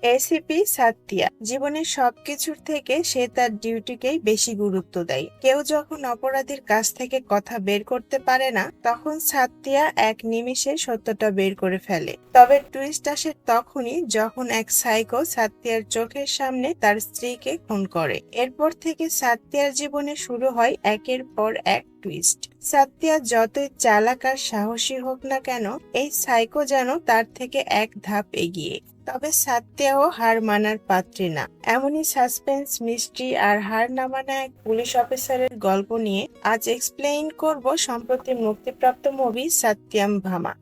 ACP সাথ্যিয়া জীবনের সবকিছুর থেকে সে তার ডিউটিকেই বেশি গুরুত্ব দেয়। কেউ যখন অপরাধীর কাছ থেকে কথা বের করতে পারে না, তখন সাথ্যিয়া এক নিমিষে সত্যটা বের করে ফেলে। তবে টুইস্ট আসে তখনই যখন এক সাইকো সাথ্যিয়ার চোখের সামনে তার স্ত্রীকে খুন করে। এরপর থেকে সাথ্যিয়ার জীবনে শুরু হয় একের পর এক টুইস্ট। সাথ্যিয়া যতই চালাক আর সাহসী হোক না কেন, এই সাইকো যেন তার থেকে এক ধাপ এগিয়ে। তবে সাথ্যিয়াও হার মানার পাত্রী না। এমনই সাসপেন্স, মিস্ট্রি আর হার না মানা এক পুলিশ অফিসারের গল্প নিয়ে আজ এক্সপ্লেইন করব সম্প্রতি মুক্তিপ্রাপ্ত মুভি সাথ্যিয়াম ভামা।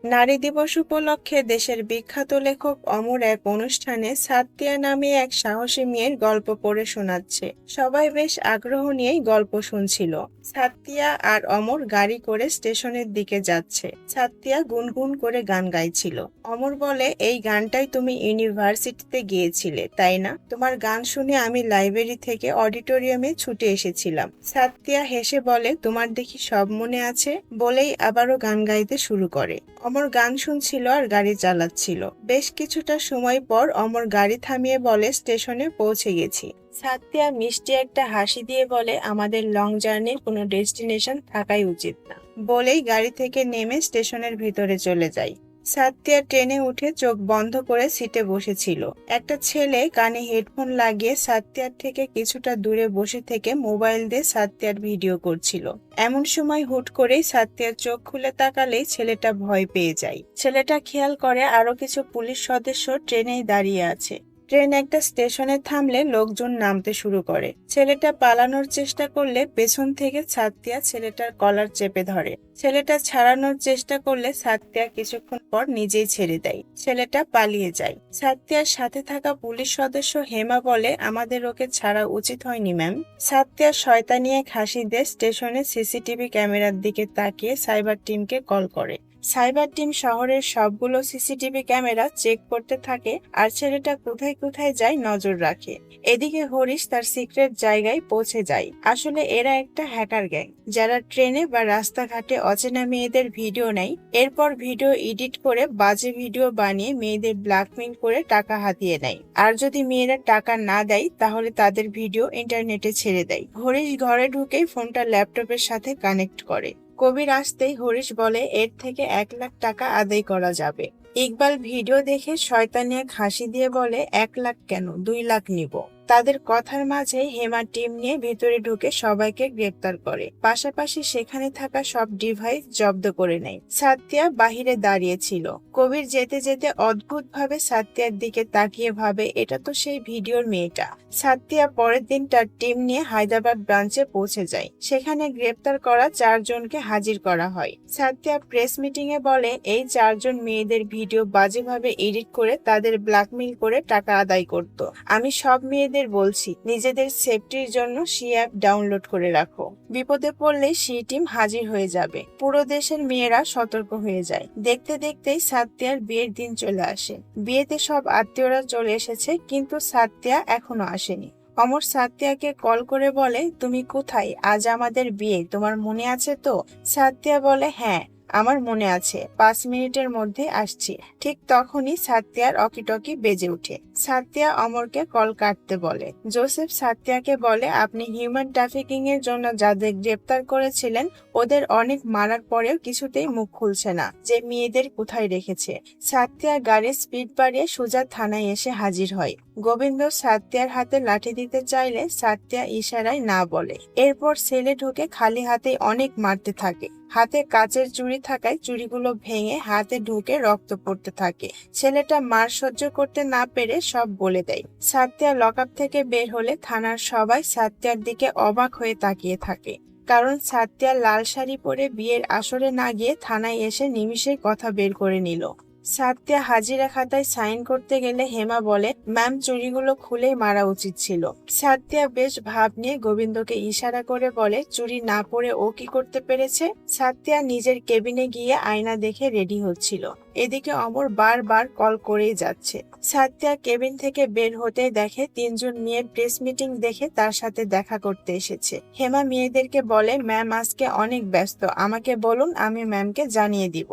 নারী দিবস উপলক্ষে দেশের বিখ্যাত লেখক অমর এক অনুষ্ঠানে সাথ্যিয়া নামে এক সাহসী মেয়ের গল্প পড়ে শোনাচ্ছে। সবাই বেশ আগ্রহ নিয়েই গল্প শুনছিল। সাথ্যিয়া আর অমর গাড়ি করে স্টেশনের দিকে যাচ্ছে। সাথ্যিয়া গুনগুন করে গান গাইছিল। অমর বলে, এই গানটাই তুমি ইউনিভার্সিটিতে গিয়েছিলে তাই না? তোমার গান শুনে আমি লাইব্রেরি থেকে অডিটোরিয়ামে ছুটে এসেছিলাম। সাথ্যিয়া হেসে বলে, তোমার দেখি সব মনে আছে, বলেই আবারও গান গাইতে শুরু করে। অমর গান শুনছিল আর গাড়ি চালাচ্ছিল। বেশ কিছুটা সময় পর অমর গাড়ি থামিয়ে বলে, স্টেশনে পৌঁছে গেছি। সাথ্যিয়া মিষ্টি একটা হাসি দিয়ে বলে, আমাদের লং জার্নির কোনো ডেস্টিনেশন থাকাই উচিত না, বলেই গাড়ি থেকে নেমে স্টেশনের ভিতরে চলে যায়। সাথ্যিয়া ট্রেনে উঠে চোখ বন্ধ করে সিটে বসেছিল। একটা ছেলে কানে হেডফোন লাগিয়ে সাথ্যিয়ার থেকে কিছুটা দূরে বসে থেকে মোবাইল দিয়ে সাথ্যিয়ার ভিডিও করছিল। এমন সময় হুট করেই সাথ্যিয়ার চোখ খুলে তাকালেই ছেলেটা ভয় পেয়ে যায়। ছেলেটা খেয়াল করে আরো কিছু পুলিশ সদস্য ট্রেনেই দাঁড়িয়ে আছে। ট্রেন একটা স্টেশনে থামলে লোকজন নামতে শুরু করে। ছেলেটা পালানোর চেষ্টা করলে পেছন থেকে সাথ্যিয়া ছেলেটার কলার চেপে ধরে। ছেলেটা ছাড়ানোর চেষ্টা করলে সাথ্যিয়া কিছুক্ষণ পর নিজেই ছেড়ে দেয়। ছেলেটা পালিয়ে যায়। সাথ্যিয়ার সাথে থাকা পুলিশ সদস্য হেমা বলে, আমাদের ওকে ছাড়া উচিত হয়নি ম্যাম। সাথ্যিয়া শয়তানি এক হাসি দিয়ে স্টেশনে সিসিটিভি ক্যামেরার দিকে তাকিয়ে সাইবার টিমকে কল করে। সাইবার টিম শহরের সবগুলো সিসিটিভি ক্যামেরা চেক করতে থাকে আর ছেলেটা কোথায় কোথায় যায় নজর রাখে। এদিকে হরিশ তার সিক্রেট জায়গায় পৌঁছে যায়। আসলে এরা একটা হ্যাকার গ্যাং, যারা ট্রেনে বা রাস্তাঘাটে অচেনা মেয়েদের ভিডিও নেয়, এরপর ভিডিও এডিট করে বাজে ভিডিও বানিয়ে মেয়েদের ব্ল্যাকমেইল করে টাকা হাতিয়ে নেয়। আর যদি মেয়েরা টাকা না দেয় তাহলে তাদের ভিডিও ইন্টারনেটে ছেড়ে দেয়। হরিশ ঘরে ঢুকেই ফোনটা ল্যাপটপের সাথে কানেক্ট করে। কবির আসতেই হরিশ বলে, এর থেকে 1 লাখ টাকা আদায় করা যাবে। ইকবাল ভিডিও দেখে শয়তানি এক হাসি দিয়ে বলে, 1 লাখ কেন, 2 লাখ নিব। তাদের কথার মাঝে হেমা টিম নিয়ে ভেতরে ঢুকে সবাইকে গ্রেপ্তার করে। পাশাপাশি সেখানে থাকা সব ডিভাইস জব্দ করে নেয়। সাথ্যিয়া বাহিরে দাঁড়িয়ে ছিল। কবির যেতে যেতে অদ্ভুত ভাবে সাথ্যিয়ার দিকে তাকিয়ে ভাবে, এটা তো সেই ভিডিওর মেয়েটা। সাথ্যিয়া পরের দিন তার টিম নিয়ে হায়দ্রাবাদ ব্রাঞ্চে পৌঁছে যায়। সেখানে গ্রেপ্তার করা 4 জনকে হাজির করা হয়। সাথ্যিয়া প্রেস মিটিং এ বলে, এই 4 জন মেয়েদের ভিডিও বাজেভাবে এডিট করে তাদের ব্ল্যাকমেইল করে টাকা আদায় করত। আমি সব মেয়েদের বলছি, নিজেদের সেফটির জন্য সি অ্যাপ ডাউনলোড করে রাখো। বিপদে পড়লে সি টিম হাজির হয়ে যাবে। পুরো দেশের মেয়েরা সতর্ক হয়ে যায়। দেখতে দেখতেই সাথ্যিয়ার বিয়ের দিন চলে আসে। বিয়েতে সব আত্মীয়রা চলে এসেছে, কিন্তু সাথ্যিয়া এখনো আসেনি। অমর সাথ্যিয়াকে কল করে বলে, তুমি কোথায়? আজ আমাদের বিয়ে, তোমার মনে আছে তো? সাথ্যিয়া বলে, হ্যাঁ আমার মনে আছে, 5 মিনিটের মধ্যে আসছি। ঠিক তখনই সাথ্যিয়ার অকিটকি বেজে ওঠে। সাথ্যিয়া অমরকে কল কাটতে বলে। জোসেফ সাথ্যিয়াকে বলে, আপনি হিউম্যান ট্রাফিকিং এর জন্য যাদের গ্রেপ্তার করেছিলেন, ওদের অনেক মারার পরেও কিছুতেই মুখ খুলছে না যে মেয়েদের কোথায় রেখেছে। সাথ্যিয়া গাড়ির স্পিড বাড়িয়ে সোজা থানায় এসে হাজির হয়। গোবিন্দ সাথ্যিয়ার হাতে লাঠি দিতে চাইলে সাথ্যিয়া ইশারায় না বলে। এরপর সেলে ঢুকে খালি হাতে অনেক মারতে থাকে। হাতে কাচের চুড়ি থাকায় চুড়িগুলো ভেঙে হাতে ঢুকে রক্ত পড়তে থাকে। ছেলেটা মার সহ্য করতে না পেরে সব বলে দেয়। সাথ্যিয়া লকআপ থেকে বের হলে থানার সবাই সাথ্যিয়ার দিকে অবাক হয়ে তাকিয়ে থাকে। কারণ সাথ্যিয়া লাল শাড়ি পরে বিয়ের আসরে না গিয়ে থানায় এসে নিমিষেই কথা বের করে নিল। সাথ্যিয়া হাজিরা খাতায় সাইন করতে গেলে হেমা বলে, ম্যাম চুড়িগুলো খুলেই মারা উচিত ছিল। সাথ্যিয়া বেশ ভাব নিয়ে গোবিন্দকে ইশারা করে বলে, চুড়ি না পরে ও কি করতে পেরেছে? সাথ্যিয়া নিজের কেবিনে গিয়ে আয়না দেখে রেডি হচ্ছিল। এদিকে অমর বারবার কল করেই যাচ্ছে। সাথ্যা কেবিন থেকে বের হতে দেখে 3জন মেয়ে প্রেস মিটিং দেখে তার সাথে দেখা করতে এসেছে। হেমা মেয়েদেরকে বলে, ম্যাম আজকে অনেক ব্যস্ত, আমাকে বলুন, আমি ম্যামকে জানিয়ে দিব।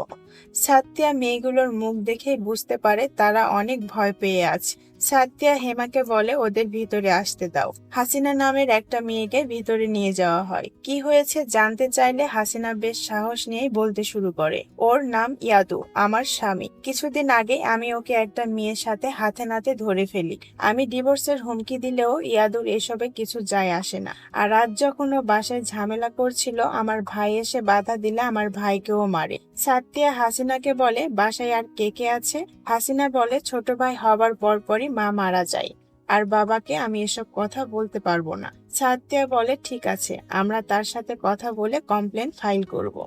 সাথ্যা মেয়েগুলোর মুখ দেখেই বুঝতে পারে তারা অনেক ভয় পেয়ে আছে। সাথ্যা হেমাকে বলে ওদের ভিতরে আসতে দাও। হাসিনা নামের একটা মেয়েকে ভিতরে নিয়ে যাওয়া হয়। কি হয়েছে জানতে চাইলে হাসিনা বেশ সাহস নিয়েই বলতে শুরু করে, ওর নাম ইয়াদু, আমার স্বামী। কিছুদিন আগে আমি ওকে একটা মেয়ের সাথে হাতে নাতে ধরে ফেলি। আমি ডিভোর্সের হুমকি দিলেও ইয়াদুর এসবে কিছু যায় আসে না। আর আজ যখন ও বাসায় ঝামেলা করছিল, আমার ভাই এসে বাধা দিলে আমার ভাইকেও মারে। সাথ্যা হাসিনাকে বলে, বাসায় আর কে কে আছে? হাসিনা বলে, ছোট ভাই হবার পরপরই মা মারা যায়, আর বাবাকে আমি এসব কথা বলতে পারবো না। সাথ্যা বলে, ঠিক আছে, আমরা তার সাথে কথা বলে কমপ্লেন ফাইল করব।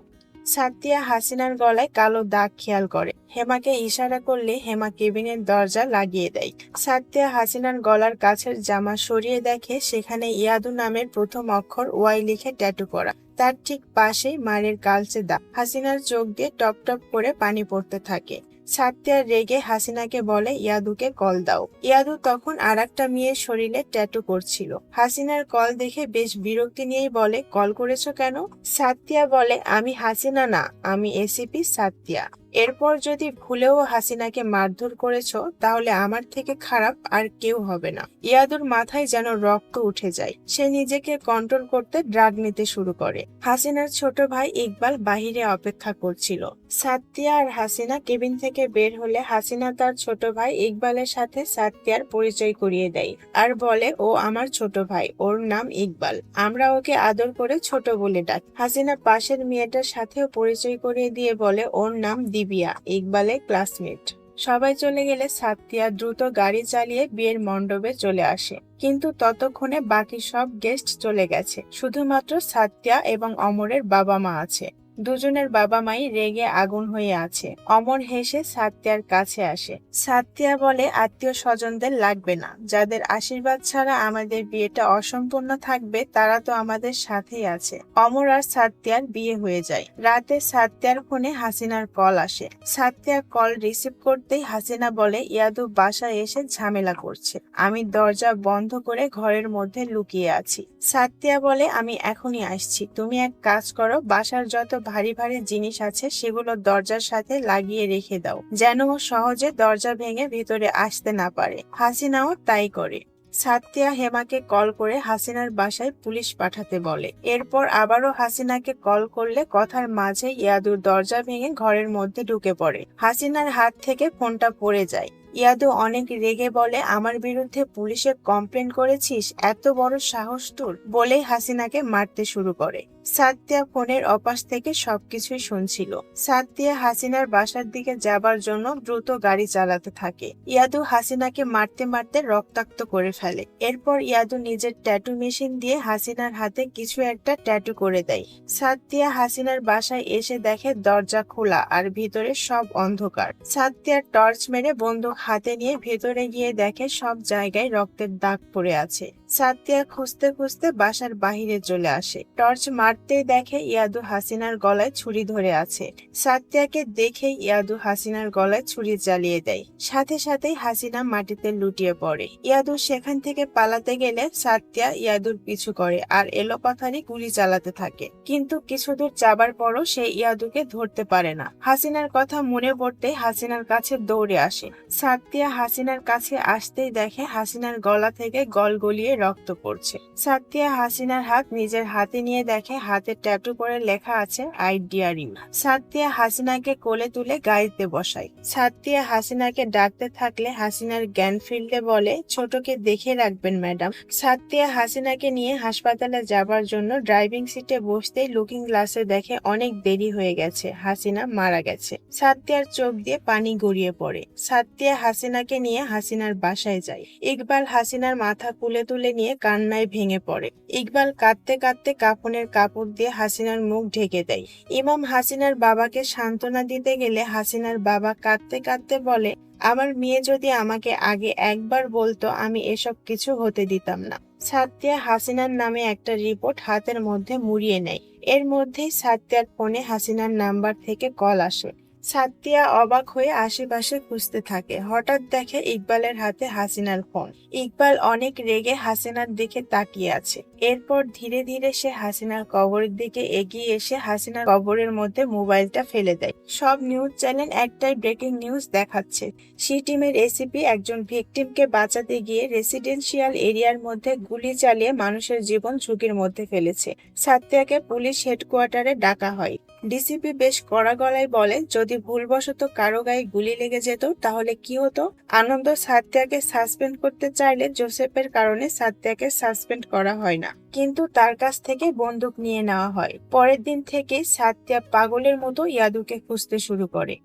সাথ্যা হাসিনার গলায় কালো দাগ খেয়াল করে। হেমাকে ইশারা করলে হেমা কেবিনের দরজা লাগিয়ে দেয়। সাথ্যা হাসিনার গলার কাছের জামা সরিয়ে দেখে সেখানে ইয়াদু নামের প্রথম অক্ষর ওয়াই লিখে ট্যাটু করা। তার ঠিক পাশেই মারের কালচে দাগ। হাসিনার চোখ দিয়ে টপ টপ করে পানি পড়তে থাকে। সাথ্যা রেগে হাসিনাকে বলে, ইয়াদুকে কল দাও। ইয়াদু তখন আরেকটা মেয়ের শরীরে ট্যাটু করছিল। হাসিনার কল দেখে বেশ বিরক্তি নিয়েই বলে, কল করেছো কেন? সাথ্যা বলে, আমি হাসিনা না, আমি এসিপি সাথ্যা। এরপর যদি ভুলেও হাসিনাকে মারধর করেছো তাহলে আমার থেকে খারাপ আর কেউ হবে না। ইয়াদুর মাথায় যেন রক্ত উঠে যায়। সে নিজেকে কন্ট্রোল করতে ড্রাগ নিতে শুরু করে। হাসিনার ছোট ভাই ইকবাল বাহিরে অপেক্ষা করছিল। সাথ্যা আর হাসিনা কেবিন থেকে বের হলে হাসিনা তার ছোট ভাই ইকবালের সাথে সাথ্যার পরিচয় করিয়ে দেয় আর বলে, ও আমার ছোট ভাই, ওর নাম ইকবাল, আমরা ওকে আদর করে ছোট বলে ডাকি। হাসিনা পাশের মেয়েটার সাথেও পরিচয় করিয়ে দিয়ে বলে, ওর নাম দিবিয়া, ইকবালের ক্লাসমেট। সবাই চলে গেলে সাথ্যা দ্রুত গাড়ি চালিয়ে বিয়ের মণ্ডপে চলে আসে। কিন্তু ততক্ষণে বাকি সব গেস্ট চলে গেছে। শুধুমাত্র সাথ্যা এবং অমরের বাবা মা আছে। দুজনের বাবা মাই রেগে আগুন হয়ে আছে। অমর হেসে সাথ্যার কাছে আসে। সাথ্যা বলে, আত্মীয় স্বজনদের লাগবে না, যাদের আশীর্বাদ ছাড়া আমাদের বিয়েটা অসম্পূর্ণ থাকবে তারা তো আমাদের সাথেই আছে। অমর আর সাথ্যার বিয়ে হয়ে যায়। রাতে সাথ্যার ফোনে হাসিনার কল আসে। সাথ্যা কল রিসিভ করতেই হাসিনা বলে, ইয়াদু বাসায় এসে ঝামেলা করছে, আমি দরজা বন্ধ করে ঘরের মধ্যে লুকিয়ে আছি। সাথ্যা বলে, আমি এখনই আসছি, তুমি এক কাজ করো, বাসার যত ভারী ভারী জিনিস আছে সেগুলো দরজার সাথে লাগিয়ে রেখে দাও, যেন ও সহজে দরজা ভেঙে ভিতরে আসতে না পারে। হাসিনাও তাই করে। সাথ্যা হেমাকে কল করে হাসিনার বাসায় পুলিশ পাঠাতে বলে। এরপর আবারও হাসিনাকে কল করলে কথার মাঝে ইয়াদুর দরজা ভেঙে ঘরের মধ্যে ঢুকে পড়ে। হাসিনার হাত থেকে ফোনটা পড়ে যায়। ইয়াদু অনেক রেগে বলে, আমার বিরুদ্ধে পুলিশে কমপ্লেন করেছিস, এত বড় সাহস তোর, বলেই হাসিনাকে মারতে শুরু করে। সাথ্যা ফোনের অপাশ থেকে সবকিছুই শুনছিল। সাথ্যা হাসিনার বাসার দিকে যাবার জন্য দ্রুত গাড়ি চালাতে থাকে। ইয়াদু হাসিনাকে মারতে মারতে রক্তাক্ত করে ফেলে। এরপর ইয়াদু নিজের ট্যাটু মেশিন দিয়ে হাসিনার হাতে কিছু একটা ট্যাটু করে দেয়। সাথ্যা হাসিনার বাসায় এসে দেখে দরজা খোলা আর ভিতরে সব অন্ধকার। সাথ্যা টর্চ মেরে বন্দুক হাতে নিয়ে ভেতরে গিয়ে দেখে সব জায়গায় রক্তের দাগ পড়ে আছে। সাথ্যা খুঁজতে খুঁজতে বাসার বাহিরে চলে আসে। টর্চ মারতেই দেখে ইয়াদু হাসিনার গলায় ছুরি ধরে আছে। সাথ্যাকে দেখে ইয়াদু হাসিনার গলায় ছুরি চালিয়ে দেয়। সাথে সাথেই হাসিনা মাটিতে লুটিয়ে পড়ে। ইয়াদু সেখান থেকে পালাতে গেলে সাথ্যা ইয়াদুর পিছু করে আর এলোপাথারি গুলি চালাতে থাকে। কিন্তু কিছু দূর যাবার পরও সে ইয়াদুকে ধরতে পারে না। হাসিনার কথা মনে পড়তে হাসিনার কাছে দৌড়ে আসে। সাথ্যা হাসিনার কাছে আসতেই দেখে হাসিনার গলা থেকে গলগলিয়ে রক্ত পড়ছে। সাথ্যা হাসিনার হাত নিজের হাতে নিয়ে দেখে হাতে ট্যাটু করে লেখা আছে, আই ডিয়ার ইউ। সাথ্যা হাসিনাকে কোলে তুলে গাড়িতে বসায়। সাথ্যা হাসিনাকে ডাকতে থাকলে হাসিনার জ্ঞান ফিরলে বলে, ছোটকে দেখে রাখবেন ম্যাডাম। সাথ্যা হাসিনাকে নিয়ে হাসপাতালে যাবার জন্য ড্রাইভিং সিটে বসতেই লুকিং গ্লাসে দেখে অনেক দেরি হয়ে গেছে, হাসিনা মারা গেছে। সাথ্যার চোখ দিয়ে পানি গড়িয়ে পড়ে। সাথ্যা হাসিনাকে নিয়ে হাসিনার বাসায় যায়। ইকবাল হাসিনার মাথা কুলে তুলে নিয়ে কান্নায় ভেঙে পড়ে। ইকবাল কাঁদতে কাঁদতে কাফনের কাপড় দিয়ে হাসিনার মুখ ঢেকে দেয়। ইমাম হাসিনার বাবাকে সান্ত্বনা দিতে গেলে হাসিনার বাবা কাঁদতে কাঁদতে বলে, আমার মেয়ে যদি আমাকে আগে একবার বলতো আমি এসব কিছু হতে দিতাম না। সাথ্যা হাসিনার নামে একটা রিপোর্ট হাতের মধ্যে মুড়িয়ে নেয়। এর মধ্যেই সাথ্যার ফোনে হাসিনার নাম্বার থেকে কল আসে। সাতিয়া অবাক হয়ে আশেপাশে খুঁজতে থাকে। হঠাৎ দেখে ইকবালের হাতে হাসিনার ফোন। ইকবাল অনেক রেগে হাসিনার দিকে তাকিয়ে আছে। এরপর ধীরে ধীরে সে হাসিনার কবরের দিকে এগিয়ে এসে হাসিনার কবরের মধ্যে মোবাইলটা ফেলে দেয়। সব নিউজ চ্যানেল একটাই ব্রেকিং নিউজ দেখাচ্ছে। সি টিমের এসিপি একজন ভিকটিমকে বাঁচাতে গিয়ে রেসিডেন্সিয়াল এরিয়ার মধ্যে গুলি চালিয়ে মানুষের জীবন ঝুঁকির মধ্যে ফেলেছে। সাতিয়াকে পুলিশ হেডকোয়ার্টারে ডাকা হয়। ডিসিপি বেশ কড়া গলায় বলে, যদি ভুলবশত কারো গায়ে গুলি লেগে যেত তাহলে কি হতো? আনন্দ সাতিয়াকে সাসপেন্ড করতে চাইলে জোসেফের কারণে সাতিয়াকে সাসপেন্ড করা হয় না, কিন্তু তার কাছ থেকে বন্দুক নিয়ে নেওয়া হয়। পরের দিন থেকে সাতিয়া পাগলের মতো ইয়াদুকে খুঁজতে শুরু করে।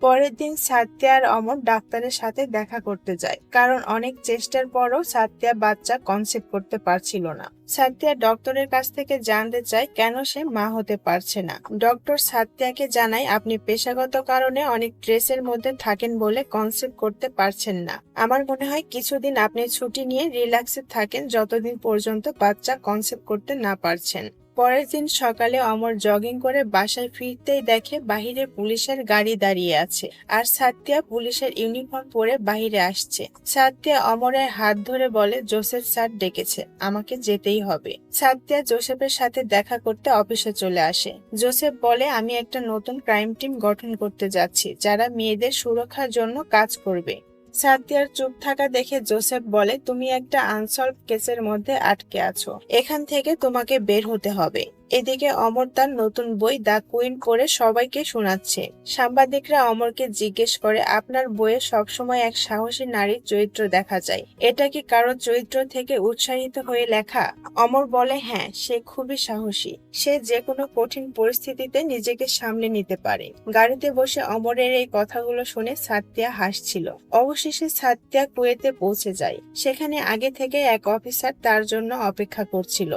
পরের দিন সাতিয়া আর অমর ডাক্তারের সাথে দেখা করতে যায়, কারণ অনেক চেষ্টার পরও সাতিয়া বাচ্চা কনসিভ করতে পারছিল না। সাতিয়া ডক্টরের কাছ থেকে জানতে চায় কেন সে মা হতে পারছে না। ডক্টর সাতিয়াকে জানায়, আপনি পেশাগত কারণে অনেক স্ট্রেসের মধ্যে থাকেন বলে কনসিভ করতে পারছেন না। আমার মনে হয় কিছুদিন আপনি ছুটি নিয়ে রিল্যাক্সে থাকেন, যতদিন পর্যন্ত বাচ্চা কনসিভ করতে না পারছেন। পরের দিন সকালে অমর জগিং করে বাসায় ফিরতেই দেখে বাহিরে পুলিশের গাড়ি দাঁড়িয়ে আছে, আর সাতিয়া পুলিশের ইউনিফর্ম পরে বাহিরে আসছে। সাতিয়া অমরের হাত ধরে বলে, জোসেফ স্যার ডেকেছে, আমাকে যেতেই হবে। সাতিয়া জোসেফের সাথে দেখা করতে অফিসে চলে আসে। জোসেফ বলে, আমি একটা নতুন ক্রাইম টিম গঠন করতে যাচ্ছি, যারা মেয়েদের সুরক্ষার জন্য কাজ করবে। সাতিয়ার চুপ থাকা দেখে জোসেফ বলে, তুমি একটা আনসলভ কেসের মধ্যে আটকে আছো, এখান থেকে তোমাকে বের হতে হবে। এদিকে অমর তার নতুন বই দ্য কুইন পড়ে সবাইকে শোনাচ্ছে। সাংবাদিকরা অমরকে জিজ্ঞেস করে, আপনার বইয়ে সবসময় এক সাহসী নারীর চরিত্র দেখা যায়, এটা কি কারো চরিত্র থেকে উৎসাহিত হয়ে লেখা? অমর বলে, হ্যাঁ, সে খুবই সাহসী, সে যে কোনো কঠিন পরিস্থিতিতে নিজেকে সামলে নিতে পারে। গাড়িতে বসে অমরের এই কথাগুলো শুনে সাতিয়া হাসছিল। অবশেষে সাতিয়া কুয়েতে পৌঁছে যায়। সেখানে আগে থেকে এক অফিসার তার জন্য অপেক্ষা করছিল।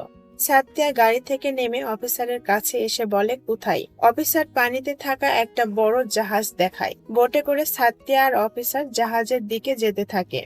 সাতিয়া গাড়ি থেকে নেমে অফিসারের কাছে এসে বলে, কোথায়? অফিসার পানিতে থাকা একটা বড় জাহাজ দেখায়। বোটে করে সাতিয়া আর অফিসার জাহাজের দিকে যেতে থাকে।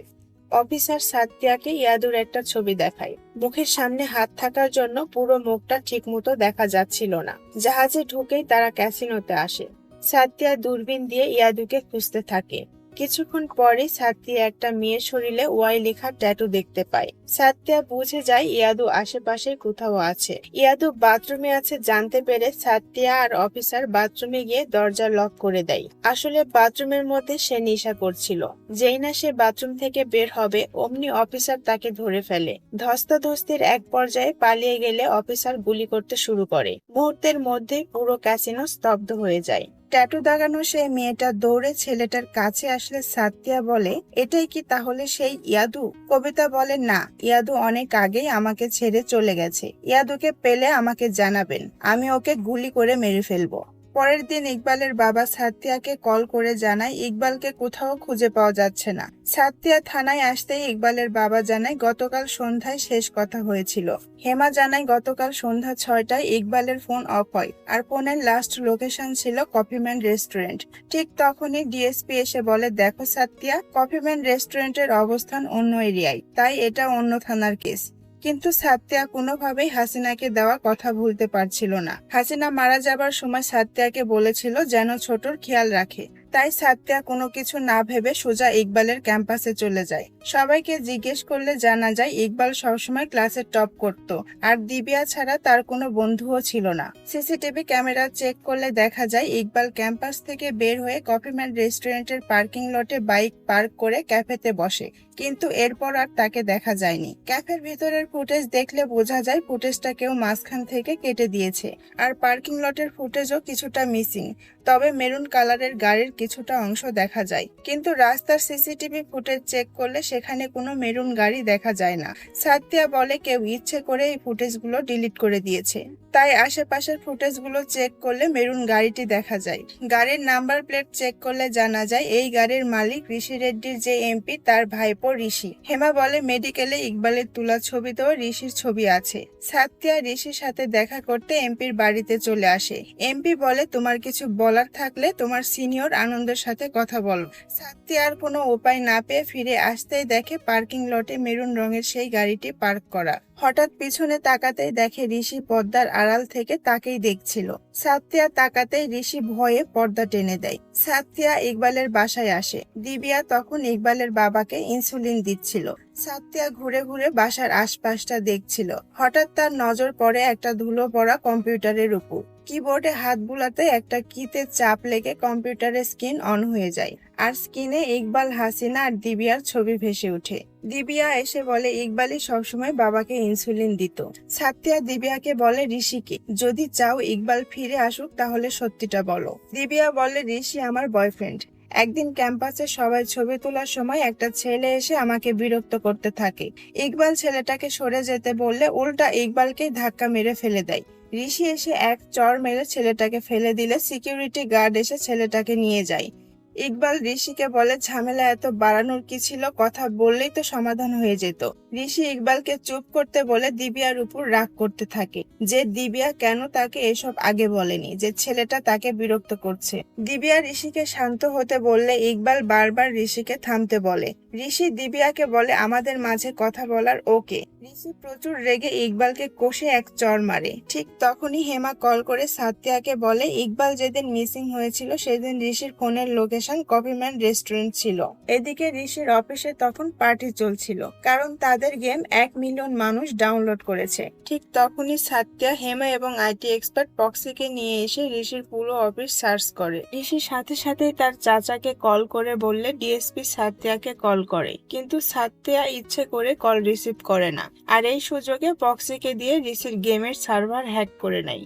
অফিসার সাতিয়াকে ইয়াদুর একটা ছবি দেখায়। মুখের সামনে হাত থাকার জন্য পুরো মুখটা ঠিকমতো দেখা যাচ্ছিল না। জাহাজে ঢুকেই তারা ক্যাসিনোতে আসে। সাতিয়া দূরবীন দিয়ে ইয়াদুকে খুঁজতে থাকে। কিছুক্ষণ পরে সাতিয়া একটা মেয়ের শরীরে ওয়াই লেখা ট্যাটু দেখতে পায়। সাতিয়া বুঝে যায় ইয়াদু আশেপাশে কোথাও আছে। ইয়াদু বাথরুমে আছে জানতে পেরে সাতিয়া আর অফিসার বাথরুমে গিয়ে দরজা লক করে দেয়। আসলে বাথরুমের মধ্যে সে নেশা করছিল। যেই না সে বাথরুম থেকে বের হবে, অমনি অফিসার তাকে ধরে ফেলে। ধস্তাধস্তির এক পর্যায়ে পালিয়ে গেলে অফিসার গুলি করতে শুরু করে। মুহূর্তের মধ্যে পুরো ক্যাসিনো স্তব্ধ হয়ে যায়। ট্যাটু দাগানো সেই মেয়েটা দৌড়ে ছেলেটার কাছে আসলে সাতিয়া বলে, এটাই কি তাহলে সেই ইয়াদু? কবিতা বলে, না, ইয়াদু অনেক আগেই আমাকে ছেড়ে চলে গেছে। ইয়াদুকে পেলে আমাকে জানাবেন, আমি ওকে গুলি করে মেরে ফেলবো। পরের দিন ইকবালের বাবা সাতিয়াকে কল করে জানায় ইকবালকে কোথাও খুঁজে পাওয়া যাচ্ছে না। সাতিয়া থানায় আসতেই ইকবালের বাবা জানায় গতকাল সন্ধ্যায় শেষ কথা হয়েছিল। হেমা জানায় গতকাল সন্ধ্যা 6টায় ইকবালের ফোন অফ হয়, আর ফোনের লাস্ট লোকেশন ছিল কফিম্যান রেস্টুরেন্ট। ঠিক তখনই ডিএসপি এসে বলে, দেখো সাতিয়া, কফিম্যান রেস্টুরেন্টের অবস্থান অন্য এরিয়ায়, তাই এটা অন্য থানার কেস। কিন্তু সাতিয়া কোনোভাবেই হাসিনাকে দেওয়া কথা ভুলতে পারছিল না। হাসিনা মারা যাবার সময় সাতিয়াকে বলেছিল যেন ছোটর খেয়াল রাখে। তাই সাতিয়া কোনো কিছু না ভেবে সোজা ইকবালের ক্যাম্পাসে চলে যায়। সবাইকে জিজ্ঞেস করলে জানা যায় ইকবাল সবসময় ক্লাসে টপ করত, আর দিবিয়া ছাড়া তার কোনো বন্ধুও ছিল না। সিসিটিভি ক্যামেরা চেক করলে দেখা যায় ইকবাল ক্যাম্পাস থেকে বের হয়ে কফিম্যান রেস্টুরেন্টের পার্কিং লটে বাইক পার্ক করে ক্যাফেতে বসে, কিন্তু এরপর আর তাকে দেখা যায়নি। ক্যাফের ভিতরের ফুটেজ দেখলে বোঝা যায় ফুটেজটা কেউ মাঝখান থেকে কেটে দিয়েছে, আর পার্কিং লটের ফুটেজও কিছুটা মিসিং। তবে মেরুন কালারের গাড়ির কিছুটা অংশ দেখা যায়, কিন্তু রাস্তার সিসিটিভি ফুটেজ চেক করলে সেখানে কোনো মেরুন গাড়ি দেখা যায় না। সাতিয়া বলে কেউ ইচ্ছে করে এই ফুটেজগুলো ডিলিট করে দিয়েছে, তাই আশেপাশের ফুটেজগুলো চেক করলে মেরুন গাড়িটি দেখা যায়। গাড়ির নাম্বার প্লেট চেক করলে জানা যায় এই গাড়ির মালিক ঋষি রেড্ডির যে এমপি, তার ভাইপো ঋষি। হেমা বলে মেডিকেলে ইকবালের তোলা ছবিতেও ঋষির ছবি আছে। সাতিয়া ঋষির সাথে দেখা করতে এমপির বাড়িতে চলে আসে। এমপি বলে, তোমার কিছু বলার থাকলে তোমার সিনিয়র আনন্দের সাথে কথা বলো। সাতিয়ার কোনো উপায় না পেয়ে ফিরে আসতেই দেখে পার্কিং লটে মেরুন রঙের সেই গাড়িটি পার্ক করা। হঠাৎ পিছনে তাকাতেই দেখে ঋষি পর্দার আড়াল থেকে তাকেই দেখছিল। সাথ্যিয়া তাকাতেই ঋষি ভয়ে পর্দা টেনে দেয়। সাথ্যিয়া ইকবালের বাসায় আসে। দিবিয়া তখন ইকবালের বাবাকে ইনসুলিন দিচ্ছিল। সাথ্যিয়া ঘুরে ঘুরে বাসার আশপাশটা দেখছিল। হঠাৎ তার নজর পড়ে একটা ধুলো পড়া কম্পিউটারের উপর। কিবোর্ডে হাত বুলাতে একটা কিতে চাপ লেগে কম্পিউটারের স্ক্রিন অন হয়ে যায়, আর স্ক্রিনে ইকবাল, হাসিনা আর দিবিয়ার ছবি ভেসে ওঠে। দিবিয়া এসে বলে ইকবালই সবসময় বাবাকে ইনসুলিন দিত। সাথ্যিয়া দিবিয়াকে বলে ঋষিকে যদি চাও ইকবাল ফিরে আসুক তাহলে সত্যিটা বলো। দিবিয়া বলে ঋষি আমার বয়ফ্রেন্ড। একদিন ক্যাম্পাসে সবাই ছবি তোলার সময় একটা ছেলে এসে আমাকে বিরক্ত করতে থাকে। ইকবাল ছেলেটাকে সরে যেতে বললে উল্টা ইকবালকেই ধাক্কা মেরে ফেলে দেয়। ঋষি এসে এক চড় মেরে ছেলেটাকে ফেলে দিলে সিকিউরিটি গার্ড এসে ছেলেটাকে নিয়ে যায়। ইকবাল ঋষিকে বলে ঝামেলা এত বাড়ানোর কি ছিল, কথা বললেই তো সমাধান হয়ে যেত। ঋষি ইকবালকে চুপ করতে বলে দিবিয়ার উপর রাগ করতে থাকে যে দিবিয়া কেন তাকে এসব আগে বলেনি, যে ছেলেটা তাকে বিরক্ত করছে। দিবিয়া ঋষিকে শান্ত হতে বললে ইকবাল বারবার ঋষিকে থামতে বলে। ঋষি দিবিয়াকে বলে আমাদের মাঝে কথা বলার ওকে। ঋষি প্রচুর রেগে ইকবালকে কষে এক চড় মারে। ঠিক তখনই হেমা কল করে সাথ্যিয়াকে বলে ইকবাল যেদিন মিসিং হয়েছিল সেদিন ঋষির ফোনের লোকেশন কফিম্যান রেস্টুরেন্ট ছিল। এদিকে ঋষির অফিসে তখন পার্টি চলছিল, কারণ তাদের গেম 1 মিলিয়ন মানুষ ডাউনলোড করেছে। ঠিক তখনই সাথ্যিয়া, হেমা এবং আইটি এক্সপার্ট পক্সিকে নিয়ে এসে ঋষির পুরো অফিস সার্চ করে। ঋষির সাথে সাথেই তার চাচাকে কল করে বললে ডিএসপি সাথ্যিয়াকে কল করে, কিন্তু সাথ্যিয়া ইচ্ছে করে কল রিসিভ করে না। আর এই সুযোগে পক্সিকে দিয়ে ঋষির গেমের সার্ভার হ্যাক করে নেয়।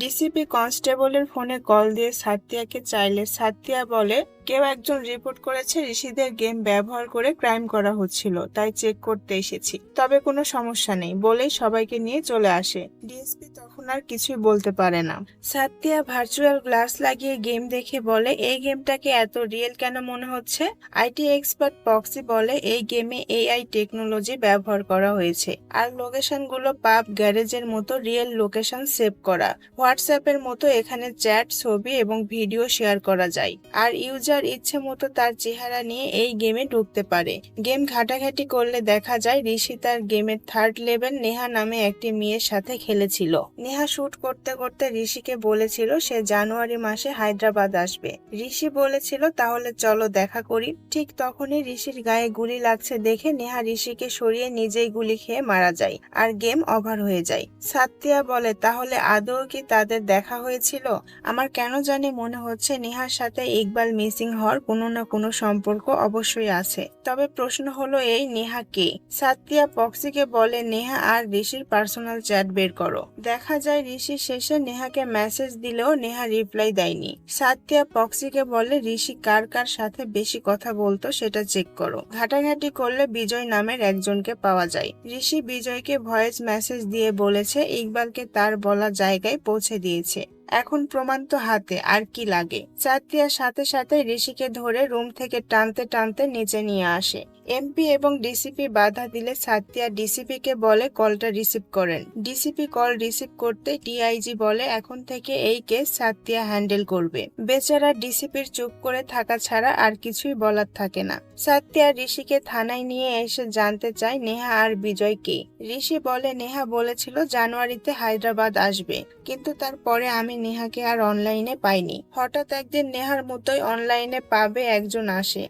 ডিসিপি কনস্টেবলের ফোনে কল দিয়ে সাথ্যিয়াকে চাইলে সাথ্যিয়া বলে কেউ একজন রিপোর্ট করেছে ঋষিদের গেম ব্যবহার করে ক্রাইম করা হচ্ছিল, তাই চেক করতে এসেছি, তবে কোনো সমস্যা নেই বলেই সবাইকে নিয়ে চলে আসে। ডিএসপি তখন আর কিছুই বলতে পারে না। সাথ্যিয়া ভার্চুয়াল গ্লাস লাগিয়ে গেম দেখে বলে এই গেমটাকে এত রিয়েল কেন মনে হচ্ছে। আইটি এক্সপার্ট পক্সি বলে এই গেমে এআই টেকনোলজি ব্যবহার করা হয়েছে, আর লোকেশনগুলো পাব গ্যারেজের মতো রিয়েল লোকেশন সেভ করা। হোয়াটসঅ্যাপের মতো এখানে চ্যাট, ছবি এবং ভিডিও শেয়ার করা যায়, আর ইউজার ইচ্ছে মতো তার চেহারা নিয়ে এই গেমে ঢুকতে পারে। গেম ঘাটাঘাটি করলে দেখা যায় ঋষি তার গেমের 3rd লেভেল নেহা নামে একটি মেয়ের সাথে খেলেছিল। নেহা শুট করতে করতে ঋষিকে বলেছিল সে জানুয়ারি মাসে হায়দ্রাবাদ আসবে। ঋষি বলেছিল তাহলে চলো দেখা করি। ঠিক তখনই ঋষির গায়ে গুলি লাগছে দেখে নেহা ঋষিকে সরিয়ে নিজেই গুলি খেয়ে মারা যায়, আর গেম ওভার হয়ে যায়। সাথ্যিয়া বলে তাহলে আদৌ কি তাদের দেখা হয়েছিল? আমার কেন জানি মনে হচ্ছে নেহার সাথে ইকবাল মিসিং হওয়ার কোনো না কোনো সম্পর্ক অবশ্যই আছে। তবে প্রশ্ন হলো এই নেহা কে? সাথ্যিয়া পক্সিকে বলে নেহা আর ঋষির পার্সোনাল চ্যাট বের করো। দেখা যায় ঋষি শেষে নেহাকে মেসেজ দিলেও নেহা রিপ্লাই দেয়নি। সাথ্যিয়া পক্সিকে বলে ঋষি কার কার সাথে বেশি কথা বলতো সেটা চেক করো। ঘাটাঘাটি করলে বিজয় নামের একজনকে পাওয়া যায়। ঋষি বিজয়কে ভয়েস মেসেজ দিয়ে বলেছে ইকবালকে তার বলা জায়গায় পৌঁছে দিয়েছে। এখন প্রমাণ তো হাতে, আর কি লাগে। সাথ্যিয়ার সাথে সাথে ঋষিকে ধরে রুম থেকে টানতে টানতে নিচে নিয়ে আসে। এমপি এবং ডিসিপি বাধা দিলে সাথ্যিয়া ডিসিপিকে বলে কলটা রিসিভ করেন। ডিসিপি কল রিসিভ করতে ডিআইজি বলে এখন থেকে এই কেস সাথ্যিয়া হ্যান্ডেল করবে। বেচারা ডিসিপির চুপ করে থাকা ছাড়া আর কিছুই বলার থাকে না। সাথ্যিয়া ঋষিকে থানায় নিয়ে এসে জানতে চায় নেহা আর বিজয় কে। ঋষি বলে নেহা বলেছিল জানুয়ারিতে হায়দ্রাবাদ আসবে, কিন্তু তারপরে আমি নেহাকে আর অনলাইনে পাইনি। হঠাৎ একদিন নেহার মতোই অনলাইনে পাবে একজন আসে।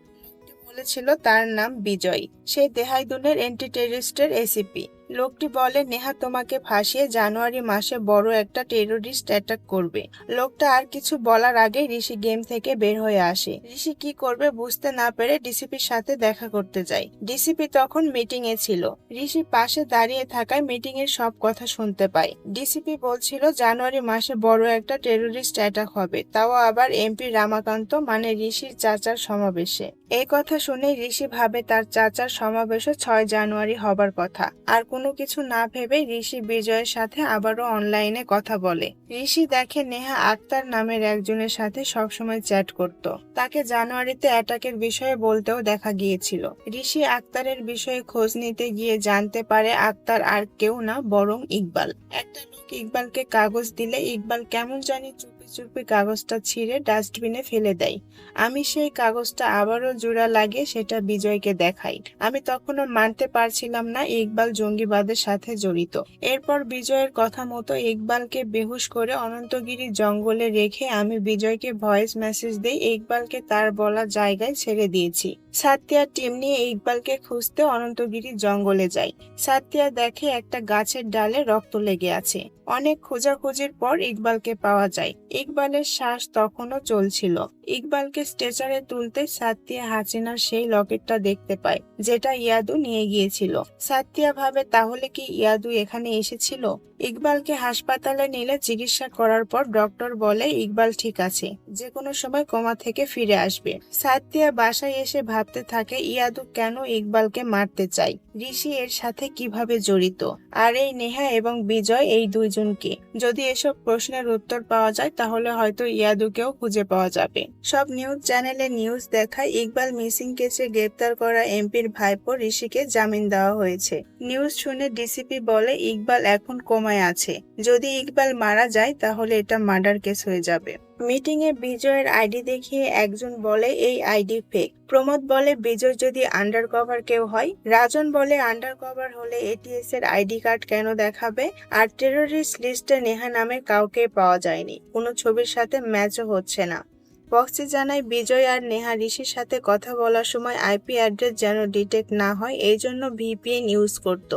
বলেছিল তার নাম বিজয়, সে দেহাইদুনের এন্টি টেররিস্টের এসিপি। লোকটি বলে নেহা তোমাকে ফাঁসিয়ে জানুয়ারি মাসে বড় একটা টেররিস্ট অ্যাটাক করবে। লোকটা আর কিছু বলার আগে ঋষি গেম থেকে বের হয়ে আসে। ঋষি কি করবে বুঝতে না পেরে ডিসিপির সাথে দেখা করতে যায়। ডিসিপি তখন মিটিং এ ছিল। ঋষি পাশে দাঁড়িয়ে থাকায় মিটিং এর সব কথা শুনতে পায়। ডিসিপি বলছিল জানুয়ারি মাসে বড় একটা টেররিস্ট অ্যাটাক হবে, তাও আবার এমপি রামাকান্ত মানে ঋষির চাচার সমাবেশে। এই কথা শুনে ঋষি ভাবে তার চাচার সমাবেশও 6 জানুয়ারি হবার কথা। আর কোনো কিছু না ভেবে ঋষি বিজয়ের সাথে আবারও অনলাইনে কথা বলে। ঋষি দেখে নেহা আক্তার নামের একজনের সাথে সবসময় চ্যাট করত। তাকে জানুয়ারিতে অ্যাটাকের বিষয়ে বলতেও দেখা গিয়েছিল। ঋষি আক্তারের বিষয়ে খোঁজ নিতে গিয়ে জানতে পারে আক্তার আর কেউ না বরং ইকবাল। একটা লোক ইকবালকে কাগজ দিলে ইকবাল কেমন জানি চুপি চুপি কাগজটা ছিঁড়ে ডাস্টবিনে ফেলে দেয়। আমি সেই কাগজটা আবারও জোড়া লাগিয়ে সেটা বিজয়কে দেখাই। আমি তখনও মানতে পারছিলাম না ইকবাল জঙ্গিবাদের সাথে জড়িত। এরপর বিজয়ের কথা মতো ইকবালকে বেহুশ করে অনন্তগিরি জঙ্গলে রেখে আমি বিজয়কে ভয়েস মেসেজ দিই ইকবালকে তার বলা জায়গায় ছেড়ে দিয়েছি। সাথ্যিয়া টিম নিয়ে ইকবালকে খুঁজতে অনন্তগিরি জঙ্গলে যায়। সাথ্যিয়া দেখে একটা গাছের ডালে রক্ত লেগে আছে। অনেক খোঁজাখুঁজির পর ইকবালকে পাওয়া যায়। ইকবালের শ্বাস তখনও চলছিল। ইকবালকে স্ট্রেচারে তুলতে সাথ্যিয়া হাসিনার সেই লকেটটা দেখতে পায়, যেটা ইয়াদু নিয়ে গিয়েছিল। সাথ্যিয়া ভাবে তাহলে কি ইয়াদু এখানে এসেছিল? ইকবালকে হাসপাতালে নিলে চিকিৎসা করার পর ডক্টর বলে ইকবাল ঠিক আছে, যে কোনো সময় কোমা থেকে ফিরে আসবে। সাথ্যিয়া বাসায় এসে ভাবতে থাকে ইয়াদু কেন ইকবালকে মারতে চায়, ঋষি এর সাথে কিভাবে জড়িত, আর এই নেহা এবং বিজয় এই দুইজনকে। যদি এসব প্রশ্নের উত্তর পাওয়া যায় তাহলে হয়তো ইয়াদুকেও খুঁজে পাওয়া যাবে। সব নিউজ চ্যানেলে নিউজ দেখায় ইকবাল মিসিং কেসে গ্রেপ্তার করা এমপির ভাইপো ঋষিকে জামিন দেওয়া হয়েছে। নিউজ শুনে ডিসিপি বলে ইকবাল এখন কোমায় আছে, যদি ইকবাল মারা যায় তাহলে এটা মার্ডার কেস হয়ে যাবে। মিটিং এ বিজয়ের আইডি দেখিয়ে একজন বলে এই আইডি ফেক। প্রমোদ বলে বিজয় যদি আন্ডারকভার কেউ হয়। রাজন বলে আন্ডারকভার হলে এটিএস এর আইডি কার্ড কেন দেখাবে? আর টেররিস্ট লিস্টে নেহা নামের কাউকে পাওয়া যায়নি, কোনো ছবির সাথে ম্যাচও হচ্ছে না। বক্সি জানায় বিজয় আর নেহা ঋষির সাথে কথা বলার সময় আইপি অ্যাড্রেস যেন ডিটেক্ট না হয় এই জন্য ভিপিএন ইউজ করত,